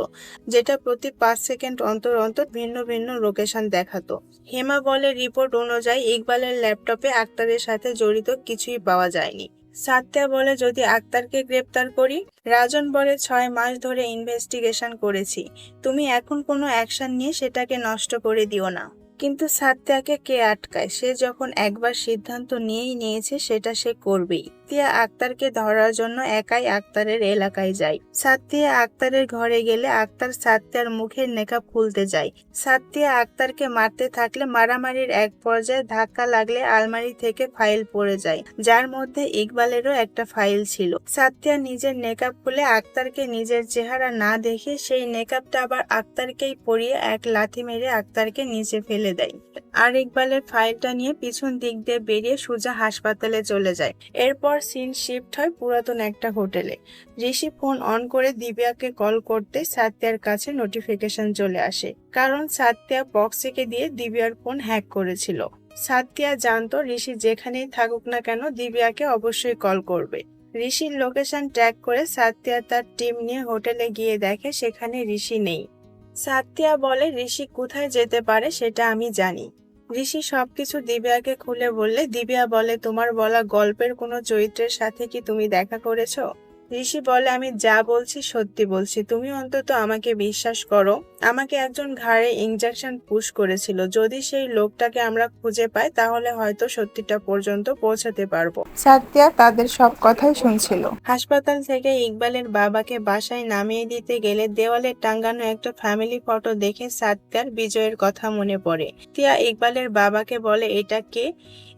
যেটা প্রতি 5 সেকেন্ড অন্তর অন্তর ভিন্ন ভিন্ন লোকেশন দেখাতো। হেমা বলে রিপোর্ট অনুযায়ী ইকবালের ল্যাপটপে আক্তারের সাথে জড়িত কিছুই পাওয়া যায়নি। সাথ্যিয়া বলে যদি আক্তারকে গ্রেপ্তার করি। রাজন বলে 6 মাস ধরে ইনভেস্টিগেশন করেছি, তুমি এখন কোনো অ্যাকশন নিয়ে সেটাকে নষ্ট করে দিও না। কিন্তু সাথ্যিয়াকে কে আটকায়? সে যখন একবার সিদ্ধান্ত নিয়েই নিয়েছে সেটা সে করবেই। সাথ্যিয়া আক্তারকে ধরার জন্য একাই আক্তারের এলাকায় যায়। সাথ্যিয়া আক্তারের ঘরে গেলে আক্তার সাথ্যিয়ার মুখের নেকাব খুলতে যায়। সাথ্যিয়া আক্তারকে মারতে থাকলে মারামারির এক পর্যায়ে ধাক্কা লাগলে আলমারি থেকে ফাইল পড়ে যায়, যার মধ্যে ইকবালেরও একটা ফাইল ছিল। সাথ্যিয়া নিজের নেকাব খুলে আক্তারকে নিজের চেহারা না দেখে সেই নেকাবটা আবার আক্তারকেই পরিয়ে এক লাথি মেরে আক্তারকে নিচে ফেলে দেয়। আর ইকবালের ফাইলটা নিয়ে পিছন দিক দিয়ে বেরিয়ে সোজা হাসপাতালে চলে যায়। এরপর সিন শিফট হয় পুরাতন একটা হোটেলে। ঋষি ফোন অন করে দিব্যাকে কল করতে সাথ্যিয়ার কাছে নোটিফিকেশন চলে আসে, কারণ সাথ্যিয়া বক্সিকে দিয়ে দিব্যার ফোন হ্যাক করেছিল। সাথ্যিয়া জানতো ঋষি যেখানেই থাকুক না কেন দিব্যাকে অবশ্যই কল করবে। ঋষির লোকেশন ট্র্যাক করে সাথ্যিয়া তার টিম নিয়ে হোটেলে গিয়ে দেখে সেখানে ঋষি নেই। সাথ্যিয়া বলে ঋষি কোথায় যেতে পারে সেটা আমি জানি। ঋষি সবকিছু দিব্যাকে খুলে বললে দিব্যা বলে তোমার বলা গল্পের কোনো চরিত্রের সাথে কি তুমি দেখা করেছো? ঋষি বলে আমি যা বলছি সত্যি বলছি, তুমি অন্তত আমাকে বিশ্বাস করো। আমাকে একজন ঘাড়ে ইনজেকশন পুশ করেছিল, যদি সেই লোকটাকে আমরা খুঁজে পাই তাহলে হয়তো সত্যিটা পর্যন্ত পৌঁছাতে পারবো। সাথ্যিয়া তাদের সব কথাই শুনছিল। হাসপাতাল থেকে ইকবালের বাবাকে বাসায় নামিয়ে দিতে গেলে দেওয়ালে টাঙ্গানো একটা ফ্যামিলি ফটো দেখে সাথ্যিয়ার বিজয়ের কথা মনে পড়ে। সাথ্যিয়া ইকবালের বাবাকে বলে এটা কে?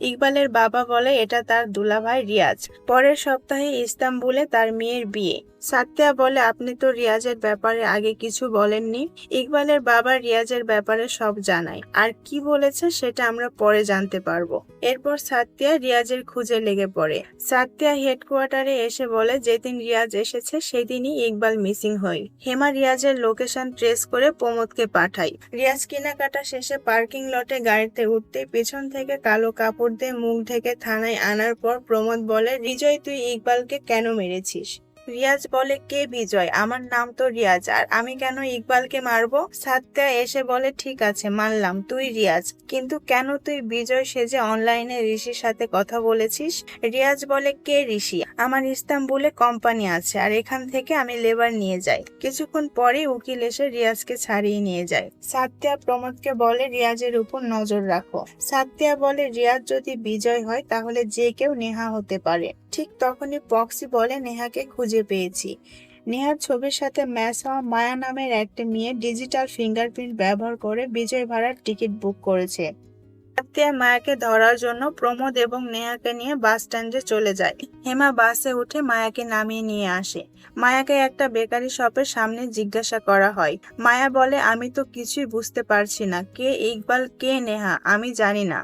ইকবালের বাবা বলে এটা তার দুলাভাই রিয়াজ, পরের সপ্তাহে ইস্তাম্বুলে তার মেয়ের বিয়ে। সাথ্যিয়া বলে আপনি তো রিয়াজের ব্যাপারে আগে কিছু বলেননি। ইকবালের বাবা রিয়াজের ব্যাপারে সব জানায়, আর কি বলেছে সেটা আমরা পরে জানতে পারবো। এরপর সাথ্যিয়া রিয়াজের খুঁজে লেগে পড়ে। সাথ্যিয়া হেডকোয়ার্টারে এসে বলে যেদিন রিয়াজ এসেছে সেদিনই ইকবাল মিসিং হয়। হেমা রিয়াজের লোকেশন ট্রেস করে প্রমোদকে পাঠায়। রিয়াজ কেনাকাটা শেষে পার্কিং লটে গাড়িতে উঠতে পেছন থেকে কালো কাপড় দিয়ে মুখ ঢেকে থানায় আনার পর প্রমোদ বলে বিজয় তুই ইকবালকে কেন মেরেছিস? রিয়াজ বলে কে বিজয়? আমার নাম তো রিয়াজ, আর আমি কেন ইকবালকে মারবো? সাথ্যিয়া এসে বলে ঠিক আছে মানলাম তুই রিয়াজ, কিন্তু কেন তুই বিজয় সেজে অনলাইনে ঋষির সাথে কথা বলেছিস? রিয়াজ বলে কে ঋষি? আমার ইস্তাম্বুলে কোম্পানি আছে আর এখান থেকে আমি লেবার নিয়ে যাই। কিছুক্ষণ পরে উকিল এসে রিয়াজকে ছাড়িয়ে নিয়ে যায়। সাথ্যিয়া প্রমোদকে বলে রিয়াজের উপর নজর রাখো। সাথ্যিয়া বলে রিয়াজ যদি বিজয় হয় তাহলে যে কেউ নেহা হতে পারে। ঠিক তখনই বক্সি বলে নেহাকে খুঁজে পেয়েছি। নেহার ছবির সাথে ম্যাচ হওয়া মায়া নামের একটা মেয়ে ডিজিটাল ফিঙ্গারপ্রিন্ট ব্যবহার করে বিজয় ভাড়ার টিকিট বুক করেছে। সাথ্যিয়া মায়াকে ধরার জন্য প্রমোদ এবং নেহাকে নিয়ে বাস স্ট্যান্ডে চলে যায়। হেমা বাসে উঠে মায়াকে নামিয়ে নিয়ে আসে। মায়াকে একটা বেকারি শপের সামনে জিজ্ঞাসা করা হয়। মায়া বলে আমি তো কিছুই বুঝতে পারছি না, কে ইকবাল কে নেহা আমি জানি না।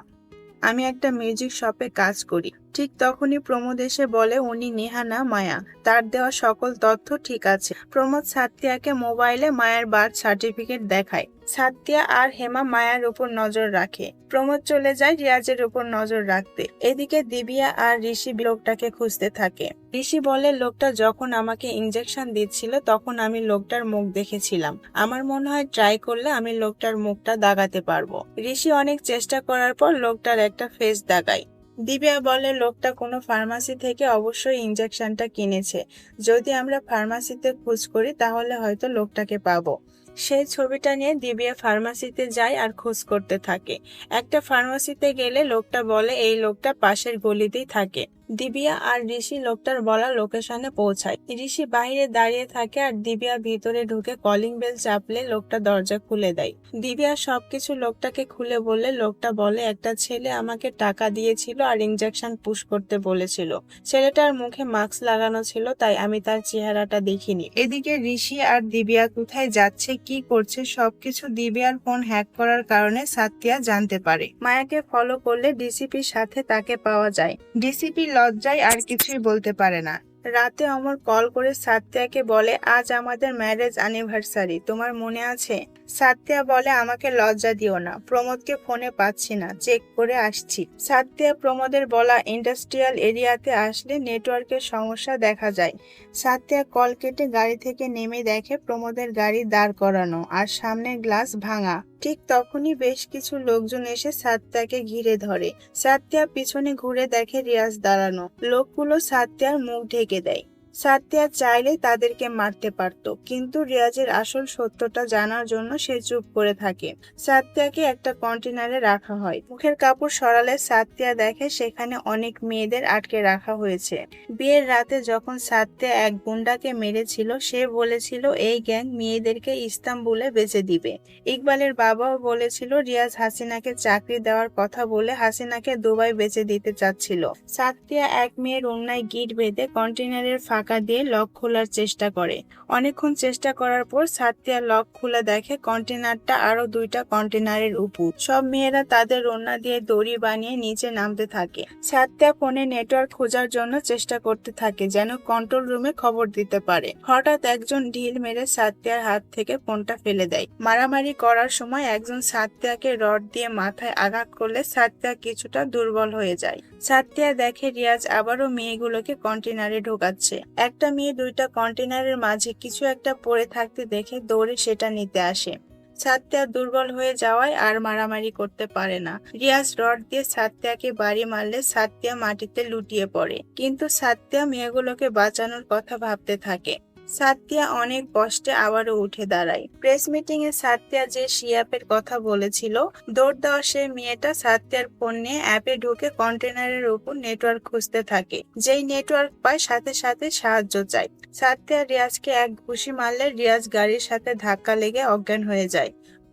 আমি একটা মিউজিক শপে কাজ করি। ঠিক তখনই প্রমোদ এসে বলে উনি নেহা না মায়া, তার দেওয়া সকল তথ্য ঠিক আছে। প্রমোদ সাত্তিয়াকে মোবাইলে মায়ার বার্থ সার্টিফিকেট দেখায়। সাত্তিয়া আর হেমা মায়ার উপর নজর রাখে। প্রমোদ চলে যায় রিয়াজের উপর নজর রাখতে। এদিকে দিবিয়া আর ঋষি লোকটাকে খুঁজতে থাকে। ঋষি বলে লোকটা যখন আমাকে ইনজেকশন দিচ্ছিল তখন আমি লোকটার মুখ দেখেছিলাম। আমার মনে হয় ট্রাই করলে আমি লোকটার মুখটা দাগাতে পারবো। ঋষি অনেক চেষ্টা করার পর লোকটার একটা ফেস দাগায়। দিবিয়া বলে লোকটা কোনো ফার্মাসি থেকে অবশ্যই ইনজেকশনটা কিনেছে। যদি আমরা ফার্মাসিতে খোঁজ করি তাহলে হয়তো লোকটাকে পাবো। সেই ছবিটা নিয়ে দিবিয়া ফার্মাসিতে যায় আর খোঁজ করতে থাকে। একটা ফার্মাসিতে গেলে লোকটা বলে এই লোকটা পাশের গলিতেই থাকে। দিবিয়া আর ঋষি লোকটার বলা লোকেশনে পৌঁছায়। ঋষি বাইরে দাঁড়িয়ে থাকে আর দিবিয়া ভিতরে ঢুকে কলিং বেল চাপলে লোকটা দরজা খুলে দেয়। দিবিয়া সবকিছু লোকটাকে খুলে বললে লোকটা বলে একটা ছেলে আমাকে টাকা দিয়েছিল আর ইনজেকশন পুশ করতে বলেছিল। ছেলেটার মুখে মাস্ক লাগানো ছিল তাই আমি তার চেহারাটা দেখিনি। এদিকে ঋষি আর দিবিয়া কোথায় যাচ্ছে কি করছে সবকিছু দিবিয়ার ফোন হ্যাক করার কারণে সাত্তিয়া জানতে পারে। মায়াকে ফলো করলে ডিসিপির সাথে তাকে পাওয়া যায়। ডিসিপি লজ্জায় আর কিছুই বলতে পারে না। রাতে অমর কল করে সাত্তিয়াকে বলে আজ আমাদের ম্যারেজ অ্যানিভার্সারি, তোমার মনে আছে? সাত্তিয়া বলে আমাকে লজ্জা দিও না, প্রমোদকে ফোনে পাচ্ছি না, চেক করে আসছি। সাত্তিয়া প্রমোদের বলা ইন্ডাস্ট্রিয়াল এরিয়াতে আসলে নেটওয়ার্কের সমস্যা দেখা যায়। সাত্তিয়া কল কেটে গাড়ি থেকে নেমে দেখে প্রমোদের গাড়ি দাঁড় করানো আর সামনের গ্লাস ভাঙা। ঠিক তখনই বেশ কিছু লোকজন এসে সাত্তিয়াকে ঘিরে ধরে। সাত্তিয়া পিছনে ঘুরে দেখে রিয়াজ দাঁড়ানো। লোকগুলো সাত্তিয়ার মুখ ঢেকে দেয়। সাত্তিয়া চাইলে তাদেরকে মারতে পারত, কিন্তু রিয়াজের আসল সত্যটা জানার জন্য সে চুপ করে থাকে। সাত্তিয়াকে একটা কন্টেনারে রাখা হয়। মুখের কাপড় সরালে সাত্তিয়া দেখে সেখানে অনেক মেয়েদের আটকে রাখা হয়েছে। বিয়ের রাতে যখন সাত্তিয়া এক গুন্ডাকে মেরেছিল সে বলেছিল এই গ্যাং মেয়েদেরকে ইস্তাম্বুলে বেচে দিবে। ইকবালের বাবাও বলেছিল রিয়াজ হাসিনাকে চাকরি দেওয়ার কথা বলে হাসিনাকে দুবাই বেচে দিতে চাচ্ছিল। সাত্তিয়া এক মেয়ের অন্যায় গিট বেঁধে কন্টেনারের ফাঁকা দিয়ে লক খোলার চেষ্টা করে। অনেকক্ষণ চেষ্টা করার পর সাত্তিয়া লক খুলে দেখে কন্টেনারটা আরো দুইটা কন্টেনারের উপর। সব মেয়েরা তাদের ওড়না দিয়ে দড়ি বানিয়ে নিচে নামতে থাকে। সাত্তিয়া ফোনে নেটওয়ার্ক খোঁজার জন্য চেষ্টা করতে থাকে যেন কন্ট্রোল রুমে খবর দিতে পারে। হঠাৎ একজন ঢিল মেরে সাত্তিয়ার হাত থেকে ফোনটা ফেলে দেয়। মারামারি করার সময় একজন সাত্তিয়াকে রড দিয়ে মাথায় আঘাত করলে সাত্তিয়া কিছুটা দুর্বল হয়ে যায়। সাত্তিয়া দেখে রিয়াজ আবারও মেয়েগুলোকে কন্টেনারে ঢোকাচ্ছে। একটা মেয়ে দুইটা কন্টেনারের মাঝে কিছু একটা পড়ে থাকতে দেখে দৌড়ে সেটা নিতে আসে। সাত্তিয়া দুর্বল হয়ে যাওয়ায় আর মারামারি করতে পারে না। রিয়াজ রড দিয়ে সাত্তিয়াকে বাড়ি মারলে সাত্তিয়া মাটিতে লুটিয়ে পড়ে, কিন্তু সাত্তিয়া মেয়েগুলোকে বাঁচানোর কথা ভাবতে থাকে। সাত্তিয়া অনেক কষ্টে আবারও উঠে দাঁড়ায়। প্রেস মিটিং এ সাত্তিয়া যে শিয়াপের কথা বলেছিল দৌড় দেওয়া সে মেয়েটা সাত্তিয়ার ফোন নিয়ে অ্যাপে ঢুকে কন্টেনারের উপর নেটওয়ার্ক খুঁজতে থাকে। যেই নেটওয়ার্ক পায় সাথে সাথে সাহায্য চায়। সাত্তিয়া রিয়াজকে এক ঘুষি মারলে রিয়াজ গাড়ির সাথে ধাক্কা লেগে অজ্ঞান হয়ে যায়।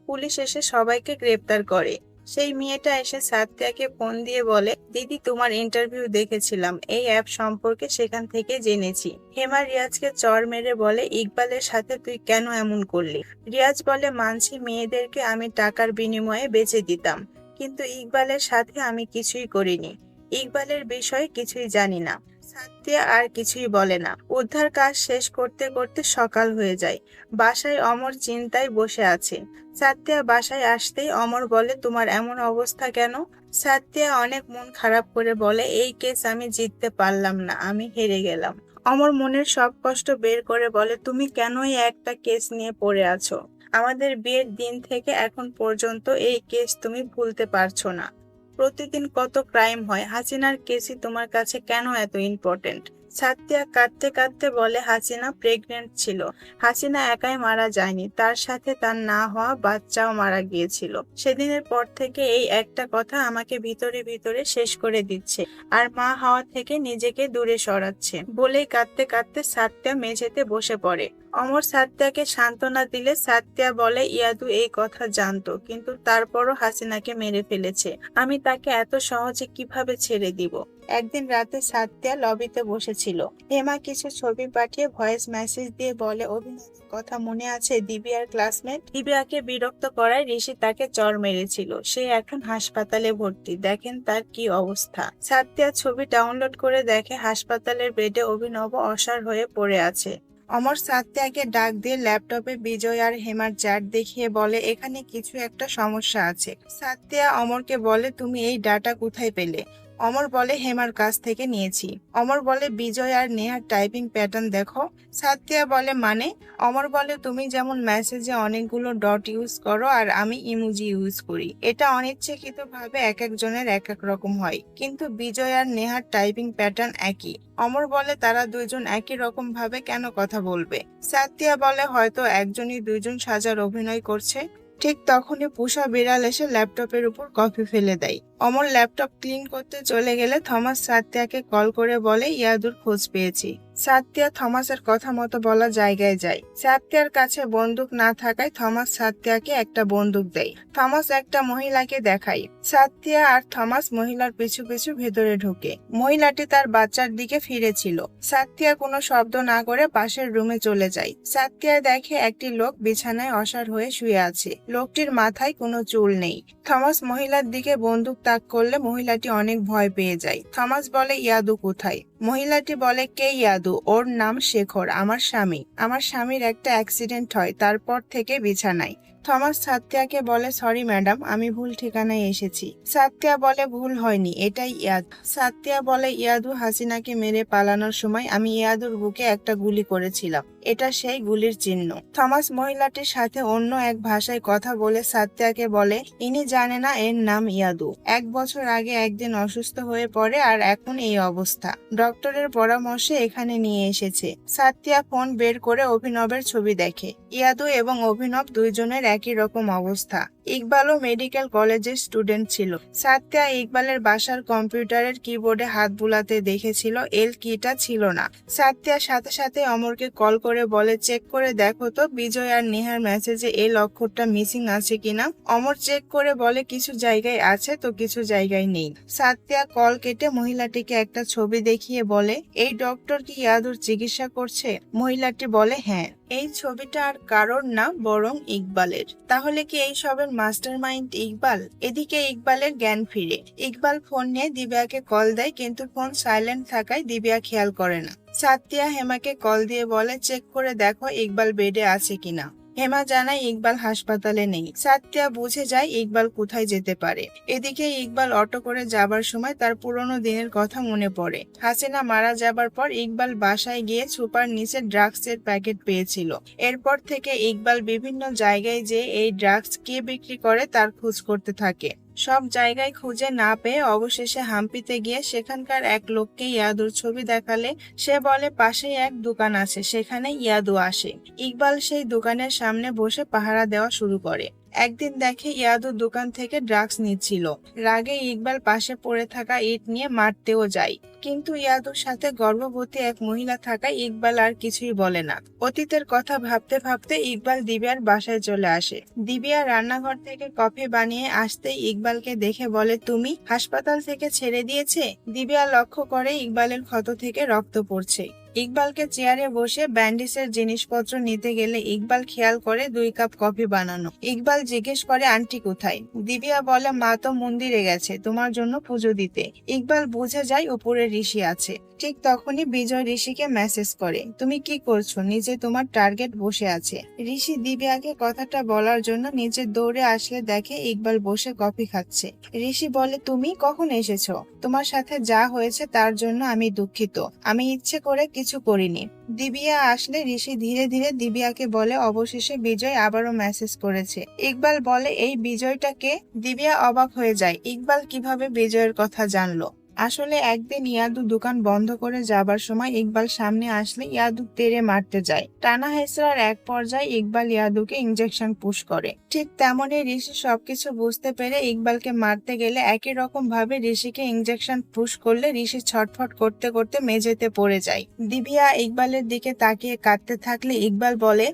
পুলিশ এসে সবাইকে গ্রেপ্তার করে। সেই মেয়েটা এসে সাত্তিয়াকে ফোন দিয়ে বলে দিদি তোমার ইন্টারভিউ দেখেছিলাম, এই অ্যাপ সম্পর্কে সেখান থেকে জেনেছি। হেমা রিয়াজকে চড় মেরে বলে ইকবালের সাথে তুই কেন এমন করলি? রিয়াজ বলে মানছি মেয়েদেরকে আমি টাকার বিনিময়ে বেচে দিতাম, কিন্তু ইকবালের সাথে আমি কিছুই করিনি, ইকবালের বিষয়ে কিছুই জানি না। সাত্তিয়া আর কিছুই বলে না। উদ্ধার কাজ শেষ করতে করতে সকাল হয়ে যায়। বাসায় অমর চিন্তায় বসে আছে। সাত্তিয়া বাসায় আসতেই অমর বলে তোমার এমন অবস্থা কেন? সাত্তিয়া অনেক মন খারাপ করে বলে এই কেস আমি জিততে পারলাম না, আমি হেরে গেলাম। অমর মনের সব কষ্ট বের করে বলে তুমি কেনই একটা কেস নিয়ে পড়ে আছো? আমাদের বিয়ের দিন থেকে এখন পর্যন্ত এই কেস তুমি ভুলতে পারছো না। প্রতিদিন কত ক্রাইম হয়, হাসিনার কেসই তোমার কাছে কেন এত ইম্পর্টেন্ট? সাত্তিয়া কাঁদতে কাঁদতে বলে হাসিনা প্রেগনেন্ট ছিল। হাসিনা একাই মারা যায়নি, তার সাথে তার না হওয়া বাচ্চাও মারা গিয়েছিল। সেদিনের পর থেকে এই একটা কথা আমাকে ভিতরে ভিতরে শেষ করে দিচ্ছে, আর মা হওয়া থেকে নিজেকে দূরে সরাচ্ছে। বলেই কাঁদতে কাঁদতে সাত্তিয়া মেঝেতে বসে পড়ে। অমর সাত্তিয়াকে সান্ত্বনা দিলে সাত্তিয়া বলে ইয়াদু এই কথা জানতো, কিন্তু তারপরও হাসিনাকে মেরে ফেলেছে, আমি তাকে এত সহজে কিভাবে ছেড়ে দিব? একদিন রাতে সাত্যা লবিতে বসেছিল। হেমা কিছু ছবি পাঠিয়ে ভয়েস মেসেজ দিয়ে বলে, অভিনবের কথা মনে আছে? দিবিয়ার ক্লাসমেট। দিবিয়াকে বিরক্ত করায় ঋষি তাকে চড় মেরেছিল। সে এখন হাসপাতালে ভর্তি। দেখেন তার কি অবস্থা। সাত্যা ছবি ডাউনলোড করে দেখে হাসপাতালের বেডে অভিনব অসাড় হয়ে পড়ে আছে। অমর সাত্যাকে ডাক দিয়ে ল্যাপটপে বিজয় আর হেমার চ্যাট দেখিয়ে বলে, এখানে কিছু একটা সমস্যা আছে। সাত্যা অমরকে বলে, তুমি এই ডাটা কোথায় পেলে? অমর বলে, হেমার কাছ থেকে নিয়েছি। অমর বলে, বিজয় আর নেহার টাইপিং প্যাটার্ন দেখো। সাত্যা বলে, মানে? অমর বলে, তুমি যেমন মেসেজে অনেকগুলো ডট ইউজ করো আর আমি ইমোজি ইউজ করি, এটা অনিচ্ছাকৃতভাবে এক একজনের এক এক রকম হয়, কিন্তু বিজয় আর নেহার টাইপিং প্যাটার্ন একই। অমর বলে, তারা দুইজন একই রকম ভাবে কেন কথা বলবে? সাত্যা বলে, হয়তো একজনই দুইজন সাজার অভিনয় করছে। ঠিক তখনই পুষা বিড়াল এসে ল্যাপটপের উপর কফি ফেলে দেয়। অমর ল্যাপটপ ক্লিন করতে চলে গেলে থমাস সাত্যাকে কল করে বলে, ইয়াদুর খোঁজ পেয়েছি। সাত্যা থমাসের কথা মতো বলা জায়গায় যায়। সাত্যার কাছে বন্দুক না থাকায় থমাস সাত্যাকে একটা বন্দুক দেয়। থমাস একটা মহিলাকে দেখায়। সাত্যা আর থমাস মহিলার পিছু পিছু ভেতরে ঢোকে। মহিলাটি তার বাচ্চার দিকে ফিরেছিল। সাত্যা কোনো শব্দ না করে পাশের রুমে চলে যায়। সাত্যা দেখে একটি লোক বিছানায় অসাড় হয়ে শুয়ে আছে। লোকটির মাথায় কোনো চুল নেই। থমাস মহিলার দিকে বন্দুক তাক করলে মহিলাটি অনেক ভয় পেয়ে যায়। থমাস বলে, ইয়াদু কোথায়? মহিলাটি বলে, কে ইয়াদু? ওর নাম শেখর, আমার স্বামী। আমার স্বামীর একটা অ্যাক্সিডেন্ট হয়, তারপর থেকে বিছানায়। থমাস সাত্যাকে বলে, সরি ম্যাডাম, আমি ভুল ঠিকানায় এসেছি। সাত্যা বলে, ভুল হয়নি, এটাই ইয়াদু। সাত্যা বলে, ইয়াদু হাসিনাকে মেরে পালানোর সময় আমি ইয়াদুর বুকে একটা গুলি করেছিলাম, এটা সেই গুলির চিহ্ন। থমাস মহিলাটির সাথে অন্য এক ভাষায় কথা বলে সাত্যাকে বলে, ইনি জানে না এর নাম ইয়াদু। 1 বছর আগে একদিন অসুস্থ হয়ে পড়ে আর এখন এই অবস্থা। ডক্টরের পরামর্শে এখানে নিয়ে এসেছে। সাত্যা ফোন বের করে অভিনবের ছবি দেখে। ইয়াদু এবং অভিনব দুইজনের একই রকম অবস্থা। ইকবালও মেডিকেল কলেজের স্টুডেন্ট ছিল। সাত্যা ইকবালের বাসার কম্পিউটারের কিবোর্ডে হাত বুলাতে দেখেছিল, এল কিটা ছিল না। সাত্যা সাথে সাথে অমরকে কল করে বলে, চেক করে দেখো তো বিজয় আর নেহার মেসেজে এল অক্ষরটা মিসিং আছে কিনা। অমর চেক করে বলে, কিছু জায়গায় আছে তো কিছু জায়গায় নেই। সাত্যা কল কেটে মহিলাটিকে একটা ছবি দেখিয়ে বলে, এই ডক্টর কি ইয়াদুর চিকিৎসা করছে? মহিলাটি বলে, হ্যাঁ। এই ছবিটা আর কারোর না, বরং ইকবালের। তাহলে কি এই সবের মাস্টার মাইন্ড ইকবাল? এদিকে ইকবালের জ্ঞান ফিরে। ইকবাল ফোন নিয়ে দিব্যাকে কল দেয়, কিন্তু ফোন সাইলেন্ট থাকায় দিব্যা খেয়াল করে না। সাত্যা হেমাকে কল দিয়ে বলে, চেক করে দেখো ইকবাল বেডে আছে কিনা। হেমা জানায় ইকবাল হাসপাতালে নেই। সাত্যা বুঝে যায় ইকবাল কোথায় যেতে পারে। এদিকে ইকবাল অটো করে যাবার সময় তার পুরনো দিনের কথা মনে পড়ে। হাসিনা মারা যাবার পর ইকবাল বাসায় গিয়ে সুপার নিচে ড্রাগসের প্যাকেট পেয়েছিল। এরপর থেকে ইকবাল বিভিন্ন জায়গায় যে এই ড্রাগস কে বিক্রি করে তার খোঁজ করতে থাকে। সব জায়গায় খুঁজে না পেয়ে অবশেষে হাম্পিতে গিয়ে সেখানকার এক লোককে ইয়াদুর ছবি দেখালে সে বলে পাশেই এক দোকান আছে, সেখানে ইয়াদু আসে। ইকবাল সেই দোকানের সামনে বসে পাহারা দেওয়া শুরু করে। একদিন দেখে ইয়াদু দোকান থেকে ড্রাগস নিচ্ছিল। রাগে ইকবাল পাশে পড়ে থাকা ইট নিয়ে মারতেও যায়, কিন্তু ইয়াদুর সাথে গর্ভবতী এক মহিলা থাকায় ইকবাল আর কিছুই বলে না। অতীতের কথা ভাবতে ভাবতে ইকবাল দিবিয়ার বাসায় চলে আসে। দিবিয়া রান্নাঘর থেকে কফি বানিয়ে আসতেই ইকবালকে দেখে বলে, তুমি? হাসপাতাল থেকে ছেড়ে দিয়েছে? দিবিয়া লক্ষ্য করে ইকবালের ক্ষত থেকে রক্ত পড়ছে। ইকবালকে চেয়ারে বসে ব্যান্ডেজের জিনিসপত্র নিতে গেলে ইকবাল খেয়াল করে 2 কাপ কফি বানানো। ইকবাল জিজ্ঞেস করে, আন্টি কোথায়? দিবিয়া বলে, মা তো মন্দিরে গেছে তোমার জন্য পুজো দিতে। ইকবাল বুঝে যায় উপরে ঋষি আছে। ঠিক তখনই বিজয় ঋষিকে মেসেজ করে, তুমি কি করছো? নিচে তোমার টার্গেট বসে আছে। ঋষি দিবিয়াকে কথাটা বলার জন্য নিচে দৌড়ে আসলে দেখে ইকবাল বসে কফি খাচ্ছে। ঋষি বলে, তুমি কখন এসেছো? তোমার সাথে যা হয়েছে তার জন্য আমি দুঃখিত, আমি ইচ্ছে করে কিছু করিনি। দিবিয়া আসলে ঋষি ধীরে ধীরে দিবিয়াকে বলে, অবশেষে বিজয় আবারও মেসেজ করেছে। ইকবাল বলে, এই বিজয়টা কে? দিবিয়া অবাক হয়ে যায়, ইকবাল কিভাবে বিজয়ের কথা জানলো। আসলে একদিন ইয়াদু দোকান বন্ধ করে যাবার সময় ইকবাল সামনে আসলে ইয়াদু তেড়ে মারতে যায়। টানা হেসরার এক পর্যায়ে ইকবাল ইয়াদুকে ইনজেকশন পুশ করে। ঠিক তেমনই ঋষি সবকিছু বুঝতে পেরে ইকবালকে মারতে গেলে একই রকম ভাবে ঋষিকে ইনজেকশন পুশ করলে ঋষি ছটফট করতে করতে মেঝেতে পড়ে যায়। দিবিয়া ইকবালের দিকে তাকিয়ে কাঁদতে থাকলে ইকবাল বলে,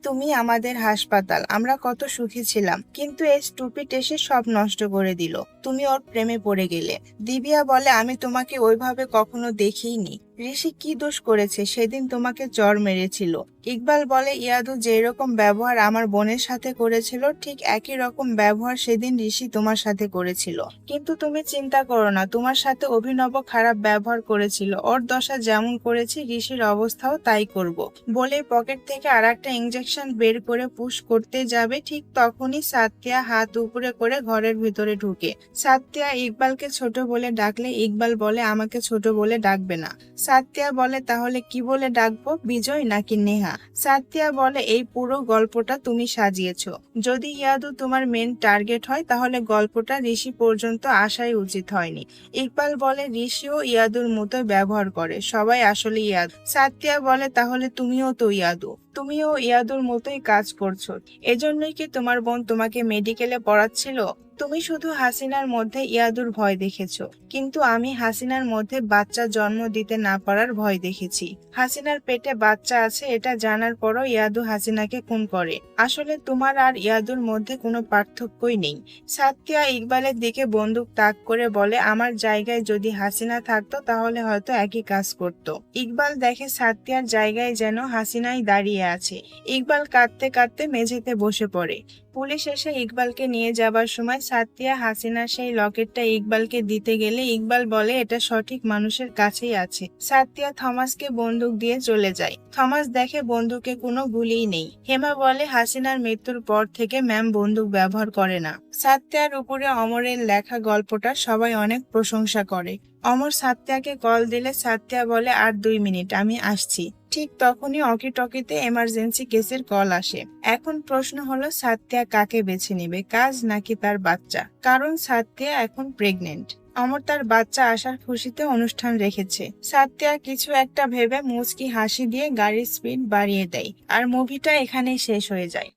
তুমি আমাদের হাসপাতাল, আমরা কত সুখী ছিলাম, কিন্তু এই স্টুপিড এসে সব নষ্ট করে দিল। তুমি ওর প্রেমে পড়ে গেলে। দিবিয়া বলে, আসলে আমি তোমাকে ওইভাবে কখনো দেখিনি। ঋষি কি দোষ করেছে সেদিন তোমাকে চড় মেরেছিল? ইকবাল বলে, ইয়াদু যেরকম ব্যবহার আমার বোনের সাথে করেছিল ঠিক একই রকম ব্যবহার সেদিন ঋষি তোমার সাথে করেছিল। কিন্তু তুমি চিন্তা করো না, তোমার সাথে অভিনব খারাপ ব্যবহার করেছিল। ওর দশা যেমন করেছি ঋষির অবস্থাও তাই করব। বলে পকেট থেকে আরেকটা ইঞ্জেকশন বের করে পুশ করতে যাবে, ঠিক তখনই সাতিয়া হাত উপরে করে ঘরের ভিতরে ঢুকে। সাতিয়া ইকবালকে ছোট বলে ডাকলে ইকবাল বলে, আমাকে ছোট বলে ডাকবে না। সাতিয়া বলে, তাহলে কি বলে ডাকবো, বিজয় নাকি নেহা? সাতিয়া বলে, এই পুরো গল্পটা তুমি সাজিয়েছো। যদি ইয়াদু তোমার মেন টার্গেট হয় তাহলে গল্পটা ঋষি পর্যন্ত আসাই উচিত হয়নি। ইকবাল বলে, ঋষিও ইয়াদুর মতো ব্যবহার করে, সবাই আসলে ইয়াদু। সাতিয়া বলে, তাহলে তুমিও তো ইয়াদু, তুমিও ইয়াদুর মতোই কাজ করছো। এজন্যই কি তোমার বোন তোমাকে মেডিকেলে পড়াচ্ছিল? তুমি শুধু হাসিনার মধ্যে ইয়াদুর ভয় দেখেছো, কিন্তু আমি হাসিনার মধ্যে বাচ্চা জন্ম দিতে না পারার ভয় দেখেছি। হাসিনার পেটে বাচ্চা আছে এটা জানার পরও ইয়াদু হাসিনাকে খুন করে। আসলে তোমার আর ইয়াদুর মধ্যে কোনো পার্থক্যই নেই। সাতিয়া ইকবালের দিকে বন্দুক তাক করে বলে, আমার জায়গায় যদি হাসিনা থাকতো তাহলে হয়তো একই কাজ করত। ইকবাল দেখে সাতিয়ার জায়গায় যেন হাসিনাই দাঁড়িয়ে আছে। ইকবাল কাঁদতে কাঁদতে মেঝেতে বসে পড়ে। পুলিশ এসে ইকবালকে নিয়ে যাবার সময় সাতিয়া হাসিনার সেই লকেটটা ইকবালকে দিতে গেলে ইকবাল বলে, এটা সঠিক মানুষের কাছেই আছে। সাতিয়া থমাসকে বন্দুক দিয়ে চলে যায়। থমাস দেখে বন্দুকে কোনো গুলিই নেই। হেমা বলে, হাসিনার মৃত্যুর পর থেকে ম্যাম বন্দুক ব্যবহার করে না। সাতিয়ার উপরে অমরের লেখা গল্পটা সবাই অনেক প্রশংসা করে। অমর সাত্যাকে কল দিলে সাতিয়া বলে, আর 2 মিনিট, আমি আসছি। ঠিক তখনই অকিটকিতে এমার্জেন্সি কেসের কল আসে। এখন প্রশ্ন হলো, সাতিয়া কাকে বেছে নিবে, কাজ নাকি তার বাচ্চা? কারণ সাতিয়া এখন প্রেগনেন্ট। অমর তার বাচ্চা আসার খুশিতে অনুষ্ঠান রেখেছে। সাতিয়া কিছু একটা ভেবে মুচকি হাসি দিয়ে গাড়ির স্পিড বাড়িয়ে দেয়, আর মুভিটা এখানেই শেষ হয়ে যায়।